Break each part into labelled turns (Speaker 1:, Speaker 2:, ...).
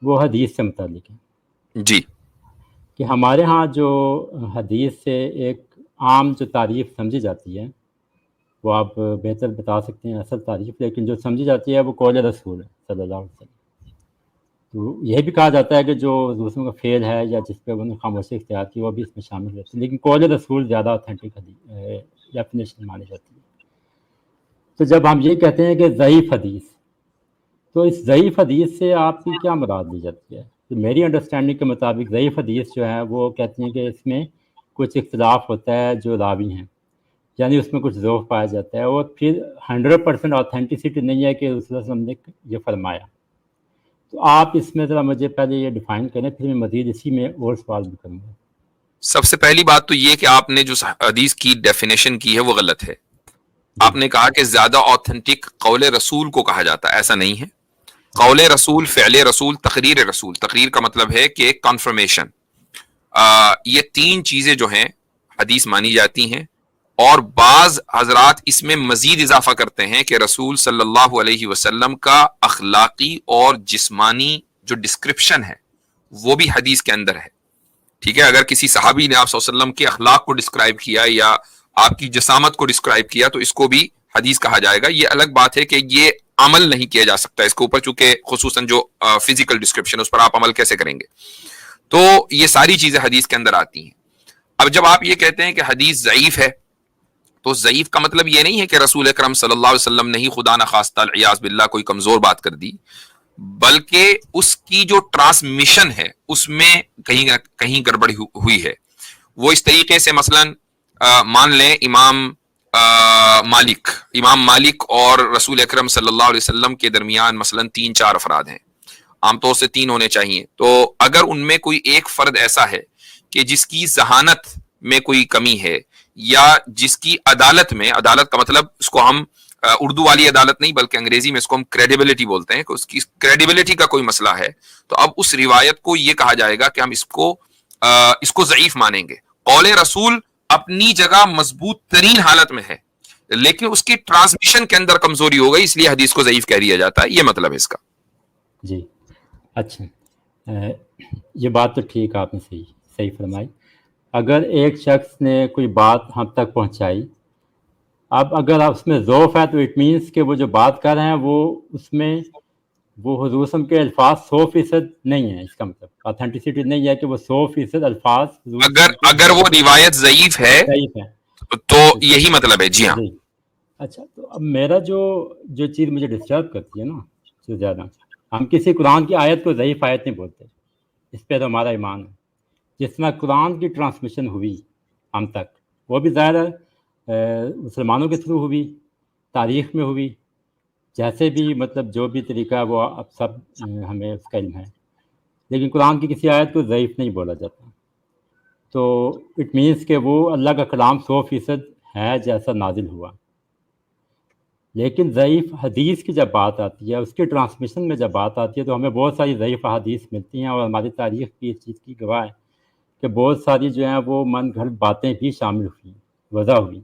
Speaker 1: وہ حدیث سے متعلق ہے
Speaker 2: جی
Speaker 1: کہ ہمارے ہاں جو حدیث سے ایک عام جو تعریف سمجھی جاتی ہے وہ آپ بہتر بتا سکتے ہیں اصل تعریف، لیکن جو سمجھی جاتی ہے وہ قول رسول ہے صلی اللہ علیہ وسلم. تو یہ بھی کہا جاتا ہے کہ جو دوسروں کا فعل ہے یا جس پہ انہوں نے خاموشی اختیار کی وہ بھی اس میں شامل ہوتی ہے، لیکن قول رسول زیادہ اوتھینٹک ڈیفینیشن مانی جاتی ہے. تو جب ہم یہ کہتے ہیں کہ ضعیف حدیث، تو اس ضعیف حدیث سے آپ کی کیا مراد لی جاتی ہے؟ تو میری انڈرسٹینڈنگ کے مطابق ضعیف حدیث جو ہے وہ کہتے ہیں کہ اس میں کچھ اختلاف ہوتا ہے جو راوی ہیں، یعنی اس میں کچھ ضعف پایا جاتا ہے، اور پھر 100% آتھینٹسٹی نہیں ہے کہ رسول اللہ صلی اللہ علیہ وسلم نے یہ فرمایا. تو آپ اس میں ذرا مجھے پہلے یہ ڈیفائن کریں، پھر میں مزید اسی میں اور سوال بھی کروں گا.
Speaker 2: سب سے پہلی بات تو یہ کہ آپ نے جو حدیث کی ڈیفینیشن کی ہے وہ غلط ہے. آپ نے کہا کہ زیادہ آتھینٹک قول رسول کو کہا جاتا ہے، ایسا نہیں ہے. قول رسول، فعل رسول، تقریر رسول. تقریر کا مطلب ہے کہ کنفرمیشن. یہ تین چیزیں جو ہیں حدیث مانی جاتی ہیں، اور بعض حضرات اس میں مزید اضافہ کرتے ہیں کہ رسول صلی اللہ علیہ وسلم کا اخلاقی اور جسمانی جو ڈسکرپشن ہے وہ بھی حدیث کے اندر ہے. ٹھیک ہے، اگر کسی صحابی نے آپ صلی اللہ علیہ وسلم کے اخلاق کو ڈسکرائب کیا یا آپ کی جسامت کو ڈسکرائب کیا تو اس کو بھی حدیث کہا جائے گا. یہ الگ بات ہے کہ یہ عمل نہیں کیا جا سکتا اس کے اوپر، چونکہ خصوصاً جو فزیکل ڈسکرپشن اس پر آپ عمل کیسے کریں گے. تو یہ ساری چیزیں حدیث کے اندر آتی ہیں. اب جب آپ یہ کہتے ہیں کہ حدیث ضعیف ہے، تو ضعیف کا مطلب یہ نہیں ہے کہ رسول اکرم صلی اللہ علیہ وسلم نے ہی خدا نخواستہ العیاذ باللہ کوئی کمزور بات کر دی، بلکہ اس کی جو ٹرانسمیشن ہے اس میں کہیں نہ کہیں گڑبڑ ہوئی ہے. وہ اس طریقے سے مثلا مان لیں امام مالک اور رسول اکرم صلی اللہ علیہ وسلم کے درمیان مثلا 3-4 افراد ہیں، عام طور سے 3 ہونے چاہیے. تو اگر ان میں کوئی ایک فرد ایسا ہے کہ جس کی ذہانت میں کوئی کمی ہے، یا جس کی عدالت میں، عدالت کا مطلب اس کو ہم اردو والی عدالت نہیں بلکہ انگریزی میں اس کو ہم کریڈیبلٹی بولتے ہیں، کہ اس کی کریڈیبلٹی کا کوئی مسئلہ ہے، تو اب اس روایت کو یہ کہا جائے گا کہ ہم اس کو ضعیف مانیں گے. قول رسول اپنی جگہ مضبوط ترین حالت میں ہے، لیکن اس کی ٹرانسمیشن کے اندر کمزوری ہو گئی، اس لیے حدیث کو ضعیف کہہ دیا جاتا ہے. یہ مطلب ہے اس کا.
Speaker 1: جی اچھا، یہ بات تو ٹھیک آپ نے صحیح فرمائی. اگر ایک شخص نے کوئی بات ہم تک پہنچائی، اب اگر اس میں ضعف ہے تو اٹ مینس کہ وہ جو بات کر رہے ہیں وہ اس میں وہ حضور صلی اللہ علیہ وسلم کے الفاظ 100% نہیں ہیں. اس کا مطلب آتھینٹسٹی نہیں ہے کہ وہ 100% الفاظ
Speaker 2: اگر وہ روایت ضعیف ہے تو یہی مطلب ہے. جی ہاں.
Speaker 1: اچھا، تو اب میرا جو چیز مجھے ڈسٹرب کرتی ہے نا جو زیادہ، ہم کسی قرآن کی آیت کو ضعیف آیت نہیں بولتے، اس پہ تو ہمارا ایمان ہے. جس طرح قرآن کی ٹرانسمیشن ہوئی ہم تک، وہ بھی ظاہر مسلمانوں کے تھرو ہوئی، تاریخ میں ہوئی، جیسے بھی مطلب جو بھی طریقہ ہے وہ اب سب ہمیں اس کا علم ہے، لیکن قرآن کی کسی آیت کو ضعیف نہیں بولا جاتا. تو اٹ مینس کہ وہ اللہ کا کلام 100% ہے جیسا نازل ہوا. لیکن ضعیف حدیث کی جب بات آتی ہے، اس کی ٹرانسمیشن میں جب بات آتی ہے، تو ہمیں بہت ساری ضعیف حدیث ملتی ہیں، اور ہماری تاریخ کی اس چیز کی گواہ ہے کہ بہت ساری جو ہیں وہ من گھڑت باتیں بھی شامل ہوئی، وضع ہوئی.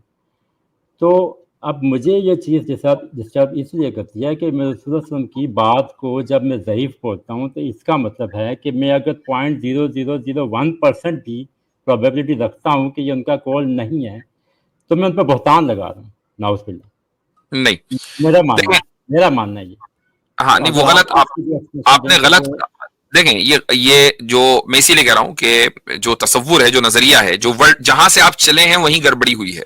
Speaker 1: تو اب مجھے یہ چیز ڈسٹرب اس لیے کرتی ہے کہ میں رسول اللہ صلی اللہ علیہ وسلم کی بات کو جب میں ضعیف بولتا ہوں تو اس کا مطلب ہے کہ میں اگر 0.0001% بھی پروبیبلٹی رکھتا ہوں کہ یہ ان کا قول نہیں ہے، تو میں ان پہ بہتان لگا رہا ہوں. نعوذ باللہ.
Speaker 2: نہیں،
Speaker 1: میرا ماننا ہے یہ.
Speaker 2: ہاں نہیں، وہ غلط آپ نے غلط. دیکھیں یہ جو میں اسی لیے کہہ رہا ہوں کہ جو تصور ہے، جو نظریہ ہے، جو جہاں سے آپ چلے ہیں وہیں گڑبڑی ہوئی ہے،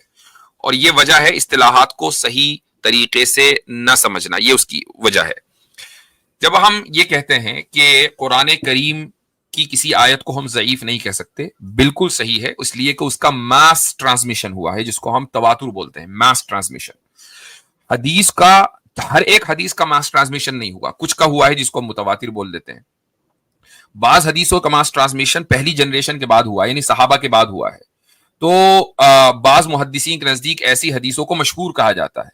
Speaker 2: اور یہ وجہ ہے اصطلاحات کو صحیح طریقے سے نہ سمجھنا. یہ اس کی وجہ ہے. جب ہم یہ کہتے ہیں کہ قرآن کریم کی کسی آیت کو ہم ضعیف نہیں کہہ سکتے، بالکل صحیح ہے، اس لیے کہ اس کا ماس ٹرانسمیشن ہوا ہے، جس کو ہم تواتر بولتے ہیں، ماس ٹرانسمیشن. حدیث کا ہر ایک حدیث کا ماس ٹرانسمیشن نہیں ہوا، کچھ کا ہوا ہے جس کو ہم متواتر بول دیتے ہیں. بعض حدیثوں کا ماس ٹرانسمیشن پہلی جنریشن کے بعد ہوا ہے، یعنی صحابہ کے بعد ہوا ہے. تو بعض محدثین کے نزدیک ایسی حدیثوں کو مشہور کہا جاتا ہے.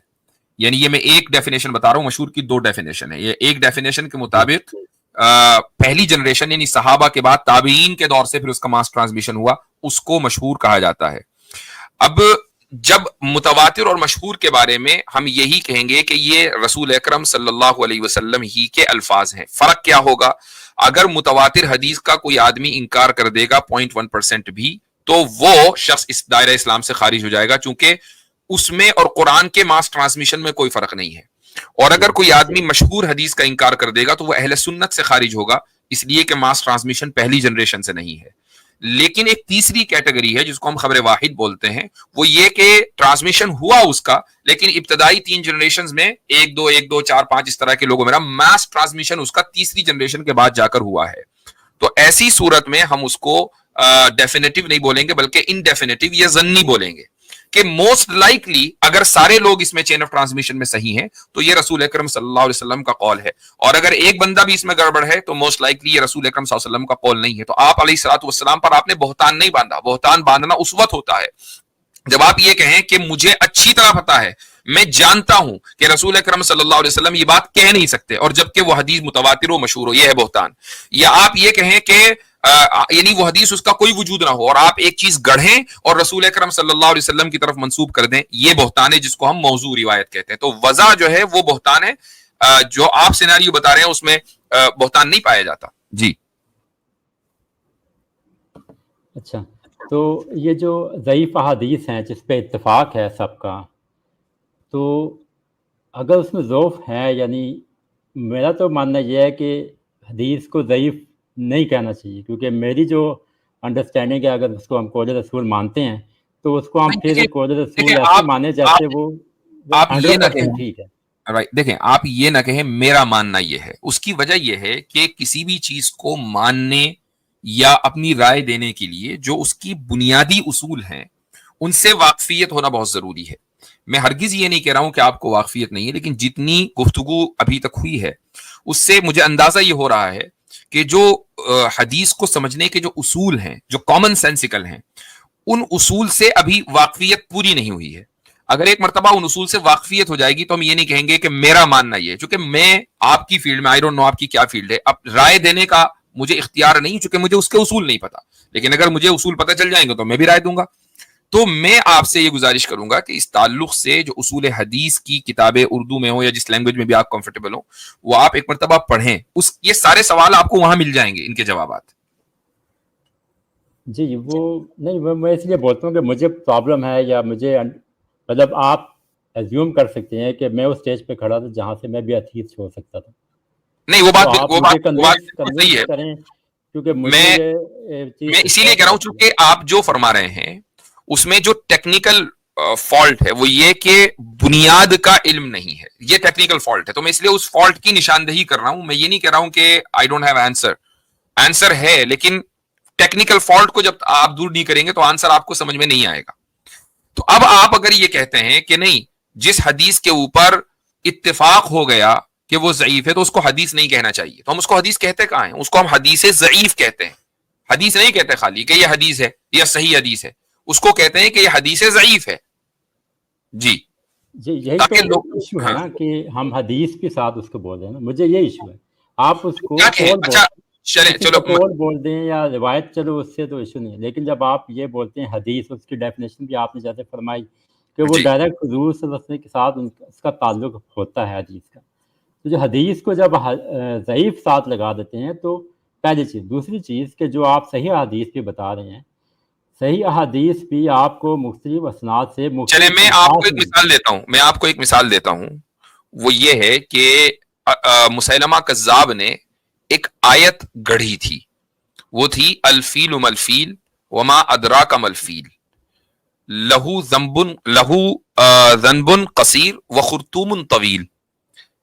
Speaker 2: یعنی یہ میں ایک ڈیفینیشن بتا رہا ہوں، مشہور کی 2 ڈیفینیشن ہے. یہ ایک ڈیفینیشن کے مطابق پہلی جنریشن یعنی صحابہ کے بعد تابعین کے دور سے پھر اس کا ماس ٹرانسمیشن ہوا، اس کو مشہور کہا جاتا ہے. اب جب متواتر اور مشہور کے بارے میں ہم یہی کہیں گے کہ یہ رسول اکرم صلی اللہ علیہ وسلم ہی کے الفاظ ہیں. فرق کیا ہوگا؟ اگر متواتر حدیث کا کوئی آدمی انکار کر دے گا 0.1% بھی, تو وہ شخص اس دائرہ اسلام سے خارج ہو جائے گا, چونکہ اس میں اور قرآن کے ماس ٹرانسمیشن میں کوئی فرق نہیں ہے. اور اگر کوئی آدمی مشہور حدیث کا انکار کر دے گا تو وہ اہل سنت سے خارج ہوگا, اس لیے کہ ماس ٹرانسمیشن پہلی جنریشن سے نہیں ہے. لیکن ایک تیسری کیٹیگری ہے جس کو ہم خبر واحد بولتے ہیں, وہ یہ کہ ٹرانسمیشن ہوا اس کا, لیکن ابتدائی 3 جنریشنز میں 1 2 4 5 اس طرح کے لوگوں میں ماس ٹرانسمیشن اس کا تیسری جنریشن کے بعد جا کر ہوا ہے. تو ایسی صورت میں ہم اس کو ڈیفینیٹو نہیں بولیں گے بلکہ انڈیفینیٹو یا ظنی بولیں گے کہ موسٹ لائکلی اگر سارے لوگ اس میں چین آف ٹرانسمیشن میں صحیح ہیں تو یہ رسول اکرم صلی اللہ علیہ وسلم کا قول ہے, اور اگر ایک بندہ بھی اس میں گڑبڑ ہے تو موسٹ لائکلی یہ رسول اکرم صلی اللہ علیہ وسلم کا قول نہیں ہے. تو آپ علیہ الصلوۃ والسلام پر آپ نے بہتان نہیں باندھا. بہتان باندھنا اس وقت ہوتا ہے جب آپ یہ کہیں کہ مجھے اچھی طرح پتا ہے, میں جانتا ہوں کہ رسول اکرم صلی اللہ علیہ وسلم یہ بات کہہ نہیں سکتے, اور جبکہ وہ حدیث متواتر و مشہور ہو, یہ ہے بہتان. یا آپ یہ کہیں کہ یعنی وہ حدیث اس کا کوئی وجود نہ ہو اور آپ ایک چیز گڑھیں اور رسول اکرم صلی اللہ علیہ وسلم کی طرف منسوب کر دیں, یہ بہتان ہے جس کو ہم موضوع روایت کہتے ہیں. تو وضع جو ہے وہ بہتان ہے, جو آپ سیناریو بتا رہے ہیں اس میں بہتان نہیں پایا جاتا. جی
Speaker 1: اچھا, تو یہ جو ضعیف احادیث ہیں جس پہ اتفاق ہے سب کا, تو اگر اس میں ضعف ہے, یعنی میرا تو ماننا یہ ہے کہ حدیث کو ضعیف نہیں کہنا چاہیے, کیونکہ میری جو انڈرسٹینڈنگ ہے اگر اس کو ہم قول رسول مانتے ہیں تو اس کو ہم پھر قول رسول ایسے مانے جیسے وہ 100% ٹھیک ہے.
Speaker 2: دیکھیں, آپ یہ نہ کہیں میرا ماننا یہ ہے. اس کی وجہ یہ ہے کہ کسی بھی چیز کو ماننے یا اپنی رائے دینے کے لیے جو اس کی بنیادی اصول ہیں ان سے واقفیت ہونا بہت ضروری ہے. میں ہرگز یہ نہیں کہہ رہا ہوں کہ آپ کو واقفیت نہیں ہے, لیکن جتنی گفتگو ابھی تک ہوئی ہے اس سے مجھے اندازہ یہ ہو رہا ہے کہ جو حدیث کو سمجھنے کے جو اصول ہیں, جو کامن سینسیکل ہیں, ان اصول سے ابھی واقفیت پوری نہیں ہوئی ہے. اگر ایک مرتبہ ان اصول سے واقفیت ہو جائے گی تو ہم یہ نہیں کہیں گے کہ میرا ماننا یہ ہے, چونکہ میں آپ کی فیلڈ میں, آئی ڈونٹ نو آپ کی کیا فیلڈ ہے, اب رائے دینے کا مجھے اختیار نہیں, چونکہ مجھے اس کے اصول نہیں پتا. لیکن اگر مجھے اصول پتہ چل جائیں گے تو میں بھی رائے دوں گا. تو میں آپ سے یہ گزارش کروں گا کہ اس تعلق سے جو اصول حدیث کی کتابیں اردو میں ہو یا جس لینگویج میں بھی آپ کمفرٹیبل ہو, وہ آپ ایک مرتبہ پڑھیں. یہ سارے سوال آپ کو وہاں مل جائیں گے, ان کے جوابات.
Speaker 1: جی وہ نہیں, میں اس لیے بولتا ہوں کہ مجھے پرابلم ہے, یا مجھے مطلب آپ ایزیوم کر سکتے ہیں کہ میں اس اسٹیج پہ کھڑا تھا جہاں سے میں بھی حدیث چھوڑ سکتا تھا.
Speaker 2: نہیں, وہ بات صحیح ہے.
Speaker 1: کریں, کیونکہ
Speaker 2: میں اسی لیے کہہ رہا ہوں چونکہ آپ جو فرما رہے ہیں اس میں جو ٹیکنیکل فالٹ ہے وہ یہ کہ بنیاد کا علم نہیں ہے, یہ ٹیکنیکل فالٹ ہے. تو میں اس لیے اس فالٹ کی نشاندہی کر رہا ہوں. میں یہ نہیں کہہ رہا ہوں کہ آئی ڈونٹ ہیو آنسر ہے, لیکن ٹیکنیکل فالٹ کو جب آپ دور نہیں کریں گے تو آنسر آپ کو سمجھ میں نہیں آئے گا. تو اب آپ اگر یہ کہتے ہیں کہ نہیں, جس حدیث کے اوپر اتفاق ہو گیا کہ وہ ضعیف ہے تو اس کو حدیث نہیں کہنا چاہیے, تو ہم اس کو حدیث کہتے کہاں ہیں؟ اس کو ہم حدیث ضعیف کہتے ہیں. حدیث نہیں کہتے خالی کہ یہ حدیث ہے یا صحیح حدیث ہے, اس کو کہتے ہیں کہ یہ حدیث ضعیف ہے. جی
Speaker 1: یہی تو ایشو ہے نا کہ ہم حدیث کے ساتھ اس کو بول رہے ہیں نا, مجھے یہ ایشو ہے. آپ اس کو قول بول دیں یا روایت, چلو اس سے تو ایشو نہیں ہے, لیکن جب آپ یہ بولتے ہیں حدیث, اس کی ڈیفینیشن بھی آپ نے جیسے فرمائی کہ وہ ڈائریکٹ حضور صلی اللہ علیہ وسلم کے ساتھ اس کا تعلق ہوتا ہے حدیث کا, تو جو حدیث کو جب ضعیف ساتھ لگا دیتے ہیں تو پہلی چیز. دوسری چیز کہ جو آپ صحیح احادیث بھی بتا رہے ہیں, صحیح احادیث بھی آپ کو مختلف اسناد سے
Speaker 2: چلے میں آپ کو ایک مثال دیتا ہوں. وہ یہ ہے کہ مسیلمہ کذاب نے ایک آیت گڑھی تھی, وہ تھی الفیل ملفیل وما ادراک ملفیل لہو ذنب قصیر وخرطوم طویل.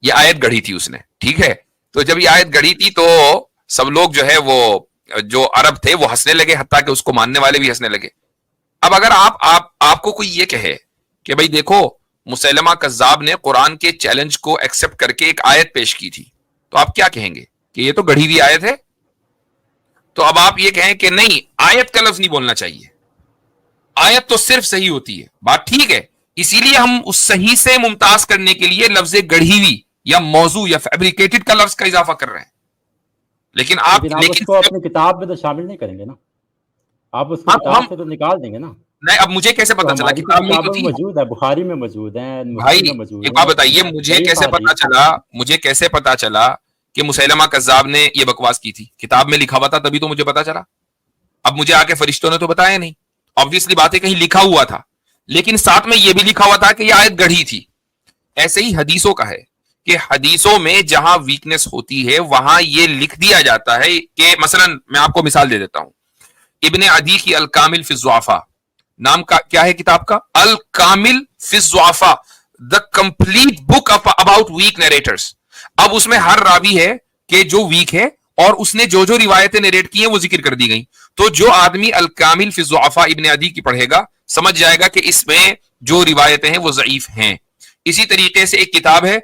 Speaker 2: یہ آیت گڑھی تھی اس نے, ٹھیک ہے. تو جب یہ آیت گڑھی تھی تو سب لوگ جو ہے وہ جو عرب تھے وہ ہنسنے لگے, حتیٰ کہ اس کو ماننے والے بھی ہنسنے لگے. اب اگر آپ کو کوئی یہ کہے کہ بھائی دیکھو مسیلمہ کذاب نے قرآن کے چیلنج کو ایکسپٹ کر کے ایک آیت پیش کی تھی, تو آپ کیا کہیں گے کہ یہ تو گڑھی ہوئی آیت ہے؟ تو اب آپ یہ کہیں کہ نہیں, آیت کا لفظ نہیں بولنا چاہیے, آیت تو صرف صحیح ہوتی ہے. بات ٹھیک ہے, اسی لیے ہم اس صحیح سے ممتاز کرنے کے لیے لفظ گڑھی ہوئی یا موضوع یا فیبریکیٹڈ کا لفظ کا اضافہ کر رہے ہیں. لیکن
Speaker 1: اس کو اپنی کتاب میں تو شامل نہیں کریں گے نا, آپ اس کو کتاب سے تو نکال دیں گے نا.
Speaker 2: نہیں اب مجھے کیسے پتا چلا؟ کتاب میں تو تھی
Speaker 1: موجود ہے، بخاری میں موجود ہے،
Speaker 2: بھائی.
Speaker 1: مسلم میں موجود
Speaker 2: ایک
Speaker 1: ہے.
Speaker 2: بات بتائیے مجھے کیسے پتا چلا، مجھے کیسے پتا چلا کہ مسیلمہ کذاب نے یہ بکواس کی تھی؟ کتاب میں لکھا ہوا تھا تبھی تو مجھے پتا چلا. اب مجھے آ کے فرشتوں نے تو بتایا نہیں، آبویسلی بات ہے کہیں لکھا ہوا تھا، لیکن ساتھ میں یہ بھی لکھا ہوا تھا کہ یہ آیت گڑھی تھی. ایسے ہی حدیثوں کا ہے کہ حدیثوں میں جہاں ویکنس ہوتی ہے وہاں یہ لکھ دیا جاتا ہے کہ مثلا میں آپ کو مثال دے دیتا ہوں، ابن عدی کی الکامل فی الضعفاء نام کا کیا ہے کتاب کا؟ الکامل فی الضعفاء، the complete book about weak narrators. اب اس میں ہر راوی ہے کہ جو ویک ہے اور اس نے جو جو روایتیں نیریٹ کی ہیں وہ ذکر کر دی گئی. تو جو آدمی الکامل فی الضعفاء ابن عدی کی پڑھے گا سمجھ جائے گا کہ اس میں جو روایتیں ہیں وہ ضعیف ہیں. اسی طریقے سے ایک کتاب ہے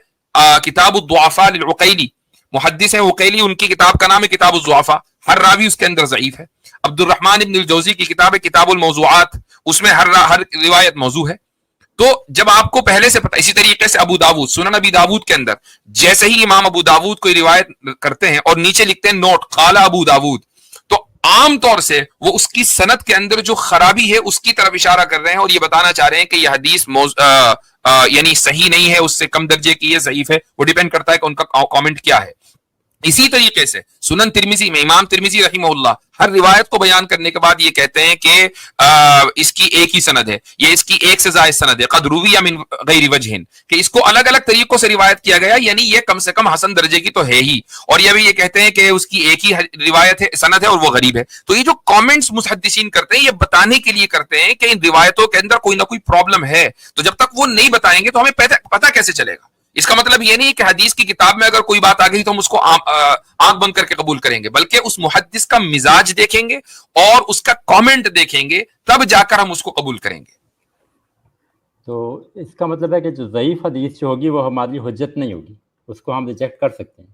Speaker 2: کتاب الضعفاء للعقیلی، محدث ہیں عقیلی، ان کی کتاب کا نام ہے کتاب الضعفاء، ہر راوی اس کے اندر ضعیف ہے. عبد الرحمن ابن الجوزی کی کتاب ہے کتاب الموضوعات، اس میں ہر روایت موضوع ہے. تو جب آپ کو پہلے سے پتا، اسی طریقے سے ابو داود، سنن ابی داود کے اندر جیسے ہی امام ابو داود کوئی روایت کرتے ہیں اور نیچے لکھتے ہیں نوٹ قال ابو داود، تو عام طور سے وہ اس کی سند کے اندر جو خرابی ہے اس کی طرف اشارہ کر رہے ہیں اور یہ بتانا چاہ رہے ہیں کہ یہ حدیث یعنی صحیح نہیں ہے، اس سے کم درجے کی ہے، ضعیف ہے. وہ ڈیپینڈ کرتا ہے کہ ان کا کامنٹ کیا ہے. اسی طریقے سے سنن ترمذی میں امام ترمذی رحمہ اللہ ہر روایت کو بیان کرنے کے بعد یہ کہتے ہیں کہ اس کی ایک ہی سند ہے، یہ اس کی ایک سے زائد سند ہے، قد روی من غیر وجہ، کہ اس کو الگ الگ طریقوں سے روایت کیا گیا، یعنی یہ کم سے کم حسن درجے کی تو ہے ہی. اور یہ بھی یہ کہتے ہیں کہ اس کی ایک ہی روایت ہے، سند ہے اور وہ غریب ہے. تو یہ جو کامنٹس محدثین کرتے ہیں یہ بتانے کے لیے کرتے ہیں کہ ان روایتوں کے اندر کوئی نہ کوئی پرابلم ہے. تو جب تک وہ نہیں بتائیں گے تو ہمیں پتہ کیسے چلے گا؟ اس کا مطلب یہ نہیں کہ حدیث کی کتاب میں اگر کوئی بات آ گئی تو ہم اس کو آنکھ بند کر کے قبول کریں گے، بلکہ اس محدث کا مزاج دیکھیں گے اور اس کا کامنٹ دیکھیں گے، تب جا کر ہم اس کو قبول کریں گے.
Speaker 1: تو اس کا مطلب ہے کہ جو ضعیف حدیث جو ہوگی وہ ہماری حجت نہیں ہوگی، اس کو ہم ریجیکٹ کر سکتے ہیں.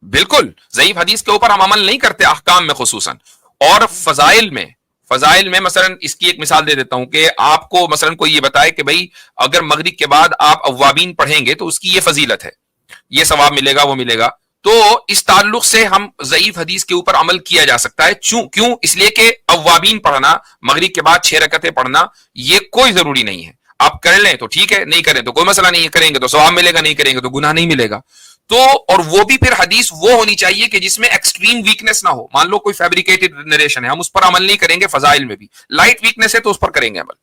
Speaker 2: بالکل، ضعیف حدیث کے اوپر ہم عمل نہیں کرتے احکام میں خصوصاً. اور فضائل میں مثلا اس کی ایک مثال دے دیتا ہوں کہ آپ کو مثلا کوئی یہ بتائے کہ بھائی اگر مغرب کے بعد آپ اوابین پڑھیں گے تو اس کی یہ فضیلت ہے، یہ ثواب ملے گا وہ ملے گا. تو اس تعلق سے ہم ضعیف حدیث کے اوپر عمل کیا جا سکتا ہے. کیوں؟ اس لیے کہ اوابین پڑھنا، مغرب کے بعد 6 رکعتیں پڑھنا، یہ کوئی ضروری نہیں ہے. آپ کر لیں تو ٹھیک ہے، نہیں کریں تو کوئی مسئلہ نہیں ہے، کریں گے تو ثواب ملے گا، نہیں کریں گے تو گناہ نہیں ملے گا. تو اور وہ بھی پھر حدیث وہ ہونی چاہیے کہ جس میں ایکسٹریم ویکنس نہ ہو. مان لو کوئی فیبریکیٹڈ نریشن ہے، ہم اس پر عمل نہیں کریں گے. فضائل میں بھی لائٹ ویکنس ہے تو اس پر کریں گے عمل.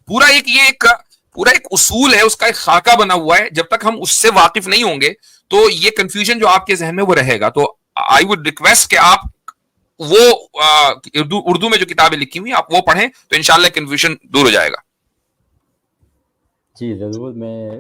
Speaker 2: پورا ایک اصول ہے، اس کا ایک خاکہ بنا ہوا ہے. جب تک ہم اس سے واقف نہیں ہوں گے تو یہ کنفیوژن جو آپ کے ذہن میں وہ رہے گا. تو آئی وڈ ریکویسٹ کہ آپ وہ اردو میں جو کتابیں لکھی ہوئی آپ وہ پڑھیں تو انشاءاللہ کنفیوژن دور ہو جائے گا.
Speaker 1: جی ضرور، میں